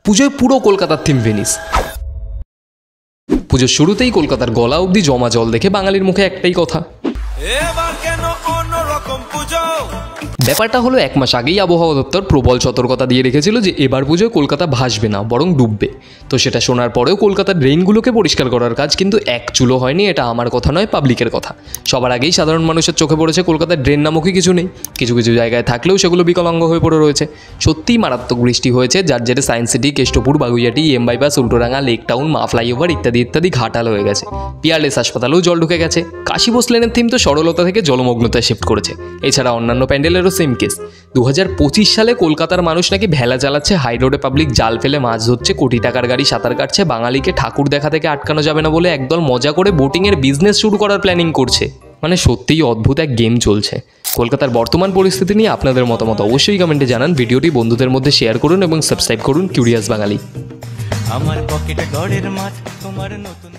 পুজোয় পুরো কলকাতার থিম ভেনিস। পুজোর শুরুতেই কলকাতার গলা অবধি জমা জল দেখে বাঙালির মুখে একটাই কথা, ব্যাপারটা হলো 1 মাস আগেই আবহাওয়া দপ্তর প্রবল সতর্কতা দিয়ে রেখেছিল যে এবার পুজোয় কলকাতা ভাসবে না, বরং ডুববে। তো সেটা শোনার পরেও কলকাতার ড্রেনগুলোকে পরিষ্কার করার কাজ কিন্তু এক চুলো হয়নি। এটা আমার কথা নয়, পাবলিকের কথা। সবার আগেই সাধারণ মানুষের চোখে পড়েছে কলকাতার ড্রেন নামকই কিছু নেই। কিছু কিছু জায়গায় থাকলেও সেগুলো বিকলাঙ্গ হয়ে পড়ে রয়েছে। সত্যিই মারাত্মক বৃষ্টি হয়েছে, যার জেরে Science City, Keshtopur, Baguiati, EM Bypass, Ultadanga, Lake Town, Maa flyover ইত্যাদি ইত্যাদি ঘাটাল হয়ে গেছে। পিয়ারলেস হাসপাতালেও জল ঢুকে গেছে। কাশী বোস লেনের থিম তো সরলতা থেকে জলমগ্নতায় শিফট করেছে। এছাড়া অন্যান্য প্যান্ডেলেরও সেম কেস। 2025 সালে কলকাতার মানুষ নাকি ভেলা চালাচ্ছে, হাই রোডে পাবলিক জাল ফেলে মাছ ধরছে, কোটি টাকার গাড়ি সাঁতার কাটছে, বাঙালিকে ঠাকুর দেখা থেকে আটকানো যাবে না বলে একদল মজা করে বোটিংয়ের বিজনেস শুরু করার প্ল্যানিং করছে। মানে সত্যিই অদ্ভুত এক গেম চলছে। কলকাতার বর্তমান পরিস্থিতি নিয়ে আপনাদের মতামত অবশ্যই কমেন্টে জানান। ভিডিওটি বন্ধুদের মধ্যে শেয়ার করুন এবং সাবস্ক্রাইব করুন কিউরিয়াস বাঙালি। আমার পকেটে গড়ের মাঠ, তোমার নতুন